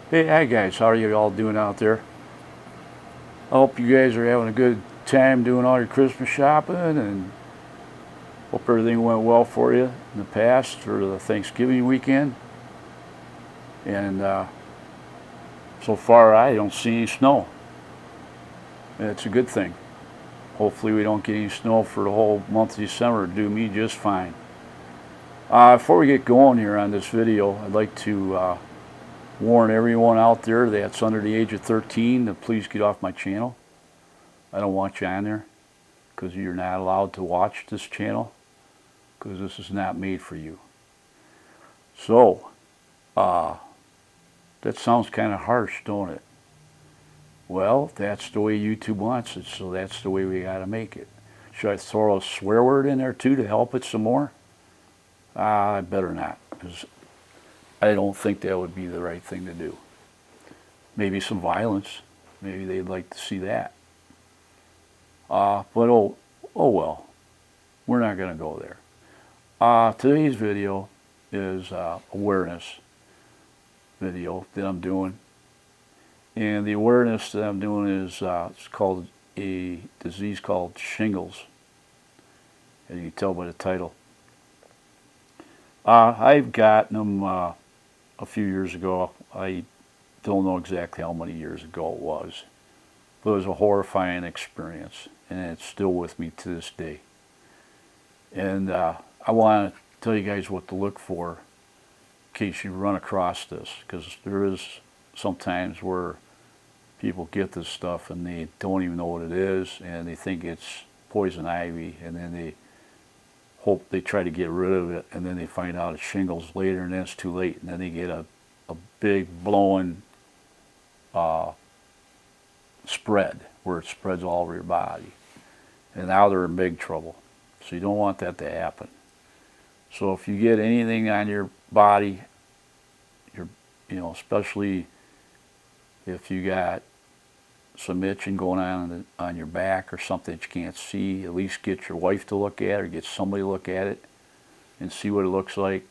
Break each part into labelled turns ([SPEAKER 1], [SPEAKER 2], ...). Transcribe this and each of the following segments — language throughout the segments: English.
[SPEAKER 1] Hey, hi guys, how are you all doing out there? I hope you guys are having a good time doing all your Christmas shopping and hope everything went well for you in the past for the Thanksgiving weekend. And so far, I don't see any snow. And it's a good thing. Hopefully, we don't get any snow for the whole month of December. It'll do me just fine. Before we get going here on this video, I'd like to warn everyone out there that's under the age of 13 to please get off my channel. I don't want you on there because you're not allowed to watch this channel because this is not made for you. So, that sounds kind of harsh, don't it? Well, that's the way YouTube wants it, so that's the way we got to make it. Should I throw a swear word in there too to help it some more? I better not, because I don't think that would be the right thing to do. Maybe some violence. Maybe they'd like to see that. But oh well. We're not going to go there. Today's video is awareness video that I'm doing. And the awareness that I'm doing is it's called a disease called shingles, as you can tell by the title. I've gotten them a few years ago. I don't know exactly how many years ago it was, but it was a horrifying experience, and it's still with me to this day. And I want to tell you guys what to look for in case you run across this, because there is sometimes where people get this stuff and they don't even know what it is, and they think it's poison ivy, and then they hope they try to get rid of it, and then they find out it's shingles later, and then it's too late, and then they get a big blowing spread where it spreads all over your body, and now they're in big trouble. So you don't want that to happen. So if you get anything on your body, especially if you got some itching going on your back or something that you can't see, at least get your wife to look at it or get somebody to look at it and see what it looks like.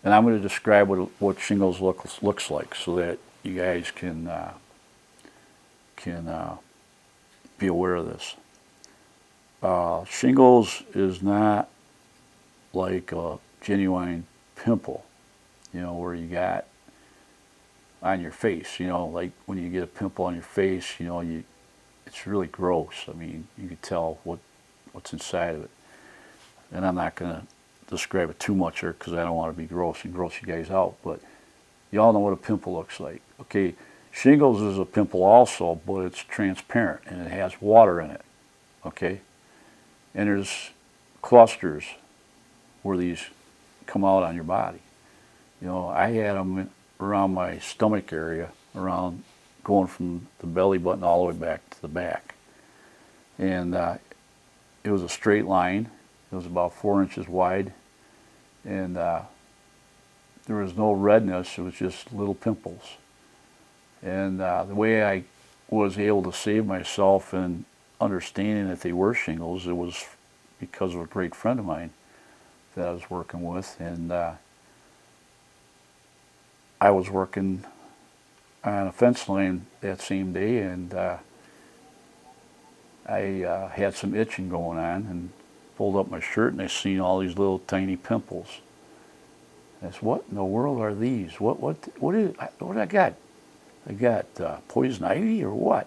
[SPEAKER 1] And I'm going to describe what shingles looks like so that you guys can be aware of this. Shingles is not like a genuine pimple, where you got on your face, like when you get a pimple on your face, it's really gross. I mean, you can tell what's inside of it. And I'm not going to describe it too much here because I don't want to be gross and gross you guys out, but you all know what a pimple looks like. Okay, shingles is a pimple also, but it's transparent and it has water in it, okay? And there's clusters where these come out on your body. I had them around my stomach area, around going from the belly button all the way back to the back. And it was a straight line. It was about 4 inches wide. And there was no redness. It was just little pimples. And the way I was able to save myself in understanding that they were shingles, it was because of a great friend of mine that I was working with. And I was working on a fence line that same day, and I had some itching going on and pulled up my shirt and I seen all these little tiny pimples. I said, what in the world are these? What I got? I got poison ivy or what?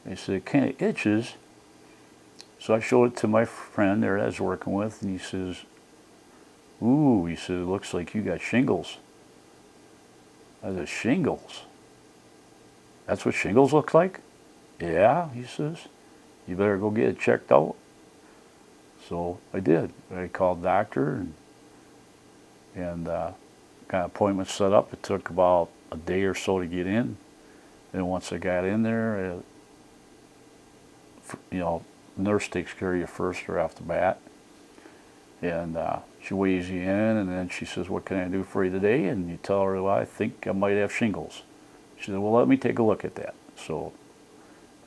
[SPEAKER 1] They said, it kind of itches. So I showed it to my friend there that I was working with, and he says, ooh, he said, it looks like you got shingles. I said, shingles? That's what shingles look like? Yeah, he says, you better go get it checked out. So I did. I called the doctor and got an appointment set up. It took about a day or so to get in. And once I got in there, the nurse takes care of you first right off the bat. And she weighs you in, and then she says, what can I do for you today? And you tell her, well, I think I might have shingles. She said, well, let me take a look at that. So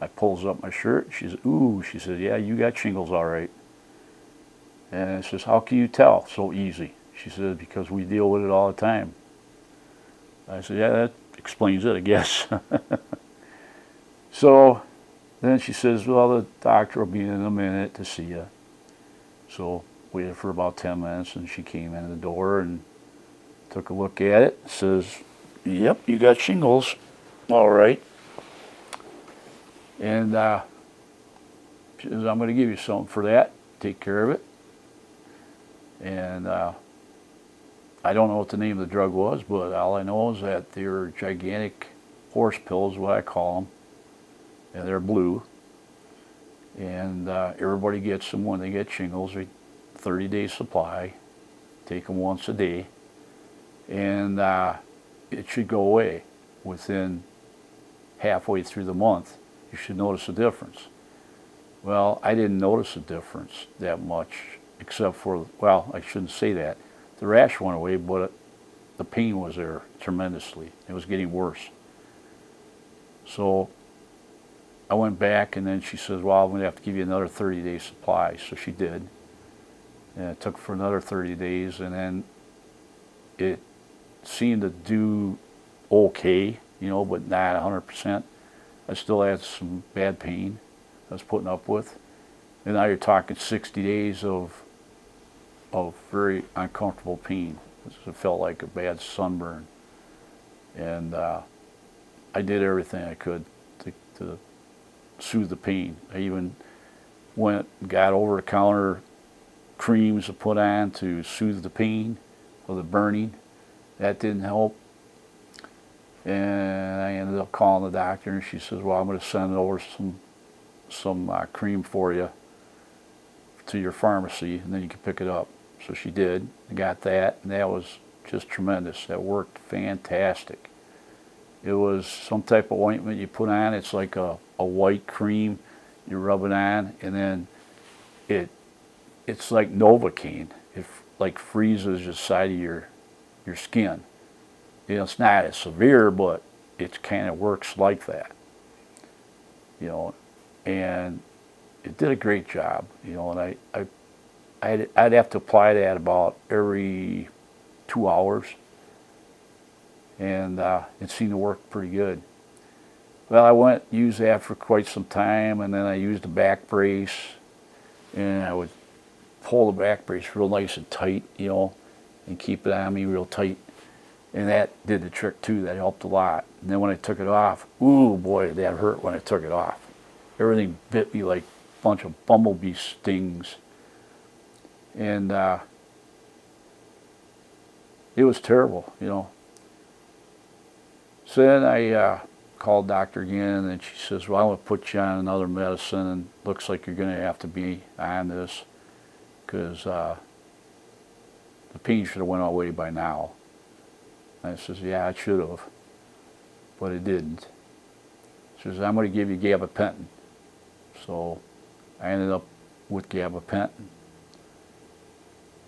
[SPEAKER 1] I pulls up my shirt. She says, ooh, she says, yeah, you got shingles all right. And I says, how can you tell so easy? She said, because we deal with it all the time. I said, yeah, explains it, I guess. So then she says, well, the doctor will be in a minute to see you. So waited for about 10 minutes, and she came in the door and took a look at it. Says, yep, you got shingles. All right. And she says, I'm going to give you something for that. Take care of it. And I don't know what the name of the drug was, but all I know is that they're gigantic horse pills, what I call them. And they're blue. And everybody gets them when they get shingles. 30-day supply. Take them once a day. And it should go away within halfway through the month. You should notice a difference. Well, I didn't notice a difference that much, except for, well, I shouldn't say that. The rash went away, but the pain was there tremendously. It was getting worse. So I went back, and then she says, well, I'm going to have to give you another 30-day supply. So she did. And it took for another 30 days, and then it seemed to do okay, but not 100%. I still had some bad pain I was putting up with. And now you're talking 60 days of very uncomfortable pain. It felt like a bad sunburn. And I did everything I could to soothe the pain. I even went and got over-the-counter creams to put on to soothe the pain of the burning. That didn't help. And I ended up calling the doctor, and she says, well, I'm going to send over some cream for you to your pharmacy, and then you can pick it up. So she did. I got that, and that was just tremendous. That worked fantastic. It was some type of ointment you put on. It's like a white cream. You rub it on, and then it's like Novocaine. It like freezes the side of your skin. It's not as severe, but it kind of works like that. And it did a great job. And I'd have to apply that about every 2 hours, and it seemed to work pretty good. Well, I used that for quite some time, and then I used a back brace, and I would pull the back brace real nice and tight, and keep it on me real tight. And that did the trick too. That helped a lot. And then when I took it off, ooh boy, that hurt when I took it off. Everything bit me like a bunch of bumblebee stings. And it was terrible, So then I called doctor again, and she says, well, I'm going to put you on another medicine, and looks like you're going to have to be on this, because the pain should have went away by now. And I says, yeah, it should have, but it didn't. She says, I'm going to give you gabapentin. So I ended up with gabapentin.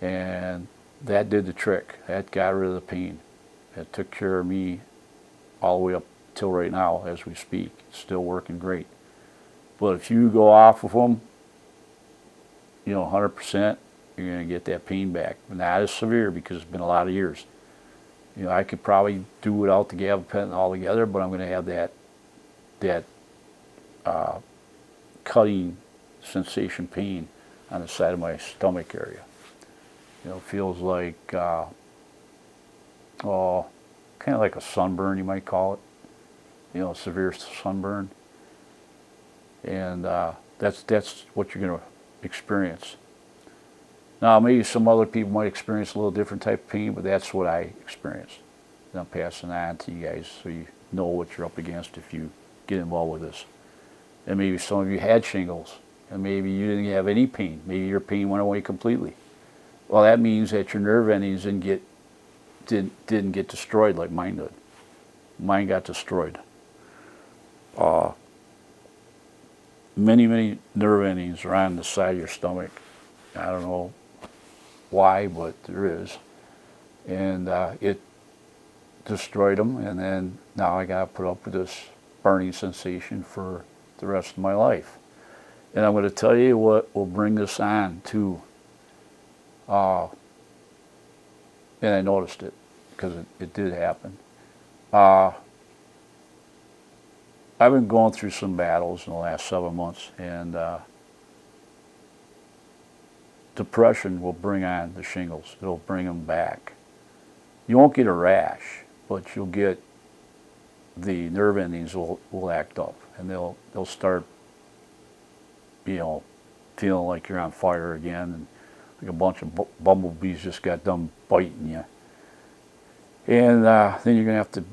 [SPEAKER 1] And that did the trick. That got rid of the pain. That took care of me all the way up till right now as we speak. It's still working great. But if you go off of them, 100%, you're going to get that pain back. Not as severe because it's been a lot of years. I could probably do without the gabapentin altogether, but I'm going to have that cutting sensation pain on the side of my stomach area. It feels like, kind of like a sunburn, you might call it. Severe sunburn. And that's what you're going to experience. Now, maybe some other people might experience a little different type of pain, but that's what I experienced. And I'm passing it on to you guys so you know what you're up against if you get involved with this. And maybe some of you had shingles, and maybe you didn't have any pain. Maybe your pain went away completely. Well, that means that your nerve endings didn't get destroyed like mine did. Mine got destroyed. Many nerve endings are on the side of your stomach. I don't know why, but there is. And it destroyed them, and then now I got to put up with this burning sensation for the rest of my life. And I'm going to tell you what will bring this on too. And I noticed it because it did happen. I've been going through some battles in the last 7 months, and depression will bring on the shingles. It'll bring them back. You won't get a rash, but you'll get the nerve endings will act up, and they'll start, feeling like you're on fire again, and like a bunch of bumblebees just got done biting you. And then you're gonna have to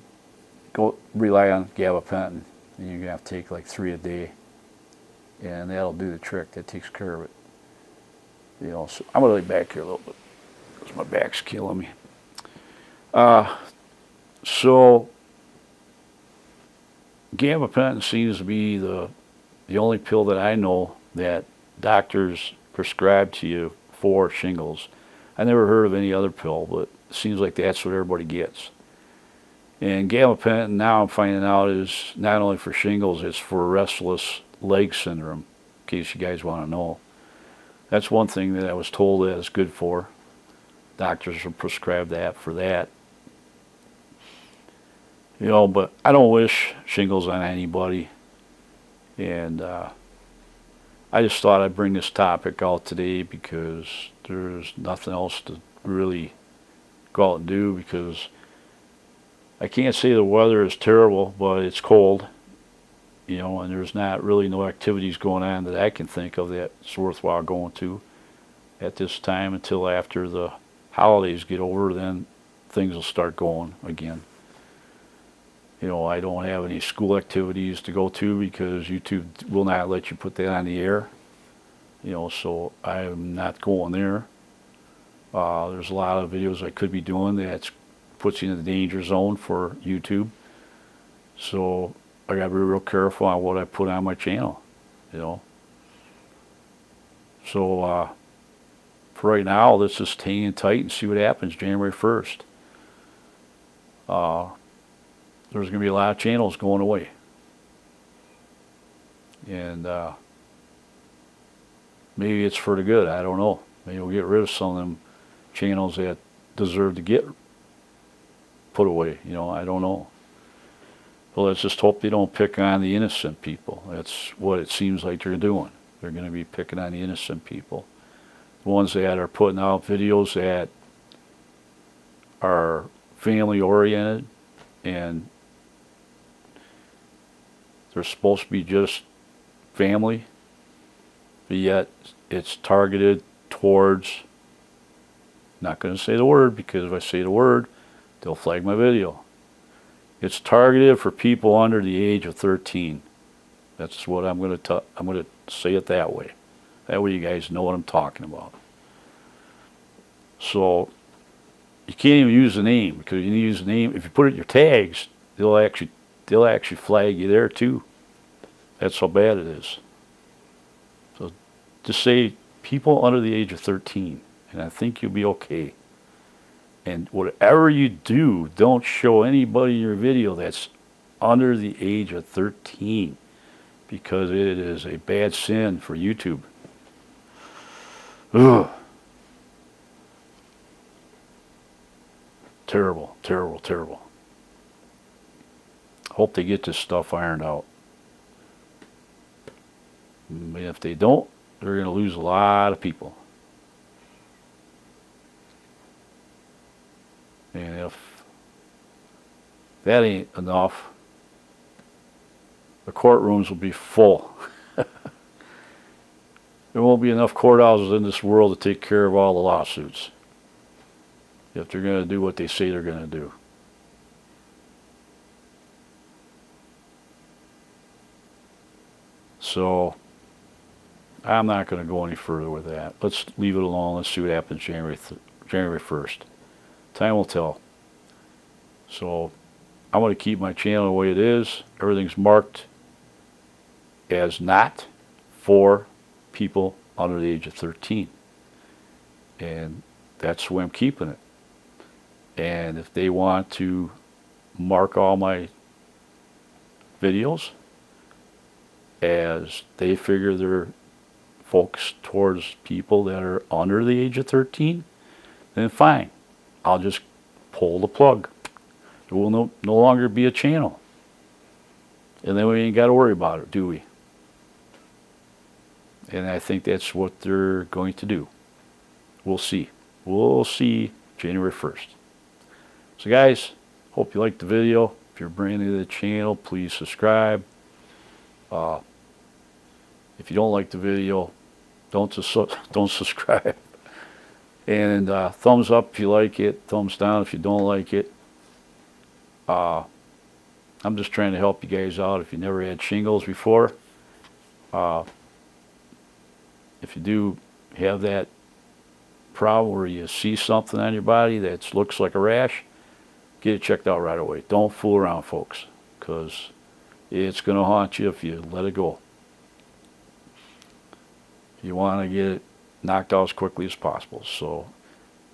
[SPEAKER 1] go rely on gabapentin, and you're gonna have to take like 3 a day, and that'll do the trick. That takes care of it. So I'm gonna lay back here a little bit because my back's killing me. So gabapentin seems to be the only pill that I know that doctors prescribe to you for shingles. I never heard of any other pill, but it seems like that's what everybody gets. And gabapentin, now I'm finding out, is not only for shingles, it's for restless leg syndrome, in case you guys want to know. That's one thing that I was told that it's good for. Doctors will prescribe that for that. But I don't wish shingles on anybody. And I just thought I'd bring this topic out today because there's nothing else to really go out and do, because I can't say the weather is terrible, but it's cold, and there's not really no activities going on that I can think of that's worthwhile going to at this time until after the holidays get over. Then things will start going again. I don't have any school activities to go to because YouTube will not let you put that on the air. So I'm not going there. There's a lot of videos I could be doing that puts you in the danger zone for YouTube. So I got to be real careful on what I put on my channel. So for right now, let's just hang in tight and see what happens January 1st. There's going to be a lot of channels going away. And maybe it's for the good. I don't know. Maybe we'll get rid of some of them channels that deserve to get put away. I don't know. But let's just hope they don't pick on the innocent people. That's what it seems like they're doing. They're going to be picking on the innocent people. The ones that are putting out videos that are family oriented and they're supposed to be just family, but yet it's targeted towards, not going to say the word, because if I say the word, they'll flag my video. It's targeted for people under the age of 13. That's what I'm going to say it that way. That way you guys know what I'm talking about. So you can't even use the name, because you use the name. If you put it in your tags, they'll actually flag you there too. That's how bad it is. So just say people under the age of 13, and I think you'll be okay. And whatever you do, don't show anybody in your video that's under the age of 13, because it is a bad sin for YouTube. Ugh. Terrible, terrible, terrible. Hope they get this stuff ironed out. But if they don't, they're going to lose a lot of people. And if that ain't enough, the courtrooms will be full. There won't be enough courthouses in this world to take care of all the lawsuits, if they're going to do what they say they're going to do. So I'm not going to go any further with that. Let's leave it alone. Let's see what happens January 1st. Time will tell. So I'm going to keep my channel the way it is. Everything's marked as not for people under the age of 13. And that's the way I'm keeping it. And if they want to mark all my videos as they figure they're focused towards people that are under the age of 13, then fine. I'll just pull the plug. There will no longer be a channel. And then we ain't got to worry about it, do we? And I think that's what they're going to do. We'll see. We'll see January 1st. So guys, hope you liked the video. If you're brand new to the channel, please subscribe. If you don't like the video, don't subscribe. And thumbs up if you like it, thumbs down if you don't like it. I'm just trying to help you guys out if you never had shingles before. If you do have that problem where you see something on your body that looks like a rash, get it checked out right away. Don't fool around, folks, because it's going to haunt you if you let it go. You want to get it knocked out as quickly as possible. So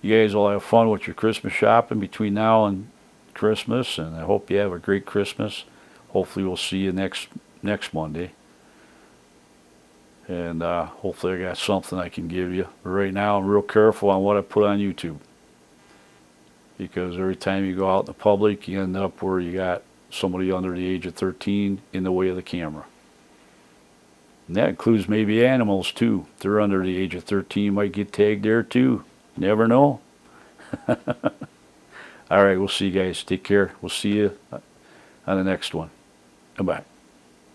[SPEAKER 1] you guys will have fun with your Christmas shopping between now and Christmas, and I hope you have a great Christmas. Hopefully we'll see you next Monday. And hopefully I got something I can give you. But right now I'm real careful on what I put on YouTube, because every time you go out in the public you end up where you got somebody under the age of 13 in the way of the camera. And that includes maybe animals too. If they're under the age of 13, might get tagged there too. Never know. All right, we'll see you guys. Take care. We'll see you on the next one. Goodbye.